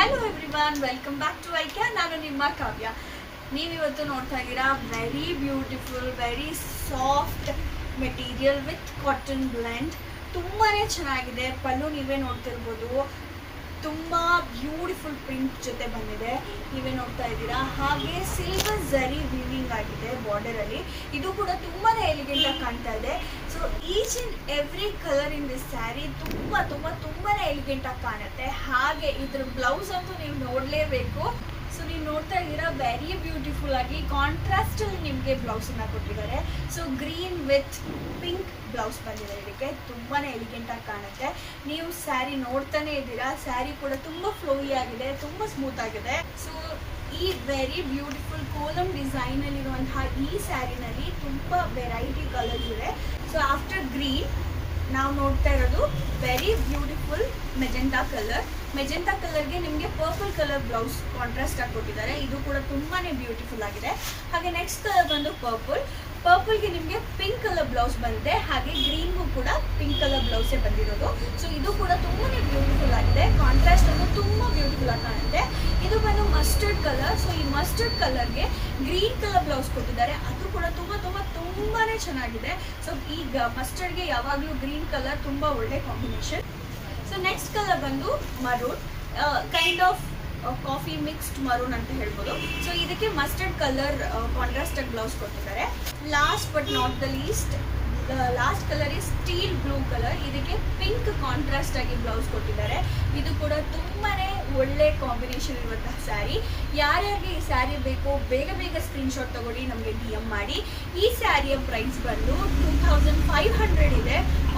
Hello everyone, welcome back to Aikya. ನಾನು ನಿಮ್ಮ ಕಾವ್ಯ. ನೀವಿವತ್ತು ನೋಡ್ತಾ ಇದ್ದೀರಾ very beautiful, very soft material with cotton blend. ತುಂಬಾ ಚೆನ್ನಾಗಿದೆ. ಪಲ್ಲು ನೀವೇ ನೋಡ್ತಿರ್ಬೋದು, ತುಂಬ ಬ್ಯೂಟಿಫುಲ್ ಪ್ರಿಂಟ್ ಜೊತೆ ಬಂದಿದೆ, ನೀವೇ ನೋಡ್ತಾ ಇದ್ದೀರಾ. ಹಾಗೆ ಸಿಲ್ವರ್ ಝರಿ ವೀವಿಂಗ್ ಆಗಿದೆ ಬಾರ್ಡರಲ್ಲಿ. ಇದು ಕೂಡ ತುಂಬಾ ಎಲಿಗೆಂಟ್ ಆಗಿ ಕಾಣ್ತಾ ಇದೆ. So each and every colour in this sari ತುಂಬಾ ಎಲಿಗೆಂಟ್ ಆಗಿ ಕಾಣುತ್ತೆ. ಹಾಗೆ ಇದ್ರ ಬ್ಲೌಸ್ ಅಂತೂ ನೀವು ನೋಡಲೇಬೇಕು. ಸೊ ನೀವು ನೋಡ್ತಾ ಇದ್ದೀರಾ ವೆರಿ ಬ್ಯೂಟಿಫುಲ್ ಆಗಿ ಕಾಂಟ್ರಾಸ್ಟ್ ಅಲ್ಲಿ ನಿಮಗೆ ಬ್ಲೌಸ್ ಅನ್ನ ಕೊಟ್ಟಿದ್ದಾರೆ. So green with pink blouse ಬಂದಿದೆ. ಇದಕ್ಕೆ ತುಂಬಾನೇ ಎಲಿಗೆಂಟ್ ಆಗಿ ಕಾಣುತ್ತೆ. ನೀವು ಸ್ಯಾರಿ ನೋಡ್ತಾನೆ ಇದ್ದೀರಾ, ಸ್ಯಾರಿ ಕೂಡ ತುಂಬಾ ಫ್ಲೋಯಿ ಆಗಿದೆ, ತುಂಬಾ ಸ್ಮೂತ್ ಆಗಿದೆ. ಸೊ ಈ ವೆರಿ ಬ್ಯೂಟಿಫುಲ್ ಕೋಲಮ್ ಡಿಸೈನ್ ಅಲ್ಲಿ ಇರುವಂತಹ ಈ ಸ್ಯಾರಿನಲ್ಲಿ ತುಂಬಾ ವೆರೈಟಿ ಕಲರ್ಸ್ ಇದೆ. ಸೊ ಆಫ್ಟರ್ ಗ್ರೀನ್ ನಾವು ನೋಡ್ತಾ ಇರೋದು very beautiful magenta colour. Magenta ಕಲರ್ಗೆ ನಿಮಗೆ ಪರ್ಪಲ್ ಕಲರ್ ಬ್ಲೌಸ್ ಕಾಂಟ್ರಾಸ್ಟ್ ಆಗಿ ಕೊಟ್ಟಿದ್ದಾರೆ. ಇದು ಕೂಡ ತುಂಬಾನೇ ಬ್ಯೂಟಿಫುಲ್ ಆಗಿದೆ. ಹಾಗೆ ನೆಕ್ಸ್ಟ್ ಕಲರ್ ಬಂದು ಪರ್ಪಲ್ಗೆ ನಿಮಗೆ ಪಿಂಕ್ ಕಲರ್ ಬ್ಲೌಸ್ ಬಂದಿದೆ. ಹಾಗೆ ಗ್ರೀನ್ಗೂ ಕೂಡ ಪಿಂಕ್ ಕಲರ್ ಬ್ಲೌಸೇ ಬಂದಿರೋದು. ಸೊ ಇದು ಕೂಡ ತುಂಬಾನೇ ಬ್ಯೂಟಿಫುಲ್ ಆಗಿದೆ. ಕಾಂಟ್ರಾಸ್ಟ್ ಅನ್ನು ತುಂಬಾ ಬ್ಯೂಟಿಫುಲ್ ಆಗಿ ಕಾಣುತ್ತೆ. ಇದು ಬಂದು ಮಸ್ಟರ್ಡ್ ಕಲರ್. ಸೊ ಈ ಮಸ್ಟರ್ಡ್ ಕಲರ್ಗೆ ಗ್ರೀನ್ ಕಲರ್ ಬ್ಲೌಸ್ ಕೊಟ್ಟಿದ್ದಾರೆ. ಅದು ಕೂಡ ತುಂಬಾನೇ ಚೆನ್ನಾಗಿದೆ. ಸೊ ಈಗ ಮಸ್ಟರ್ಡ್ಗೆ ಯಾವಾಗಲೂ ಗ್ರೀನ್ ಕಲರ್ ತುಂಬಾ ಒಳ್ಳೆ ಕಾಂಬಿನೇಷನ್. ಸೊ ನೆಕ್ಸ್ಟ್ ಕಲರ್ ಬಂದು maroon, kind of coffee mixed maroon ಅಂತ ಹೇಳ್ಬೋದು. ಸೊ ಇದಕ್ಕೆ ಮಸ್ಟರ್ಡ್ ಕಲರ್ ಕಾಂಟ್ರಾಸ್ಟ್ ಆಗಿ ಬ್ಲೌಸ್ ಕೊಟ್ಟಿದ್ದಾರೆ. Last but not the least, last colour is steel blue colour. ಇದಕ್ಕೆ ಪಿಂಕ್ ಕಾಂಟ್ರಾಸ್ಟ್ ಆಗಿ ಬ್ಲೌಸ್ ಕೊಟ್ಟಿದ್ದಾರೆ. ಇದು ಕೂಡ ತುಂಬಾನೇ ಒಳ್ಳೆ ಕಾಂಬಿನೇಷನ್ ಇರುವಂತಹ ಸ್ಯಾರಿ. ಯಾರ್ಯಾರಿಗೆ ಈ ಸ್ಯಾರಿ ಬೇಕೋ ಬೇಗ ಸ್ಕ್ರೀನ್ಶಾಟ್ ತಗೊಳ್ಳಿ, ನಮಗೆ DM ಮಾಡಿ. ಈ ಸ್ಯಾರಿಯ ಪ್ರೈಸ್ ಬಂದು 2500 ಇದೆ.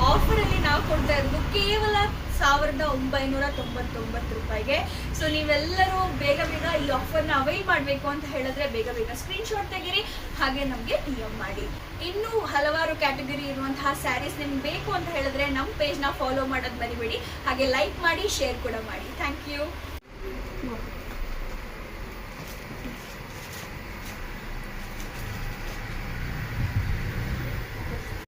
ಆಫರಲ್ಲಿ ನಾವು ಕೊಡ್ತಾ ಇರೋದು ಕೇವಲ 1999 ರೂಪಾಯಿಗೆ. ಸೊ ನೀವೆಲ್ಲರೂ ಬೇಗ ಈ ಆಫರ್ನ ಅವೈಲ್ ಮಾಡಬೇಕು ಅಂತ ಹೇಳಿದ್ರೆ ಬೇಗ ಸ್ಕ್ರೀನ್ಶಾಟ್ ತೆಗೀರಿ, ಹಾಗೆ ನಮಗೆ DM ಮಾಡಿ. ಇನ್ನೂ ಹಲವಾರು ಕ್ಯಾಟಗರಿ ಇರುವಂತಹ ಸ್ಯಾರೀಸ್ ನಿಮ್ಗೆ ಬೇಕು ಅಂತ ಹೇಳಿದ್ರೆ ನಮ್ಮ ಪೇಜ್ನ ಫಾಲೋ ಮಾಡೋದು ಮರಿಬೇಡಿ. ಹಾಗೆ ಲೈಕ್ ಮಾಡಿ, ಶೇರ್ ಕೂಡ ಮಾಡಿ. Thank you.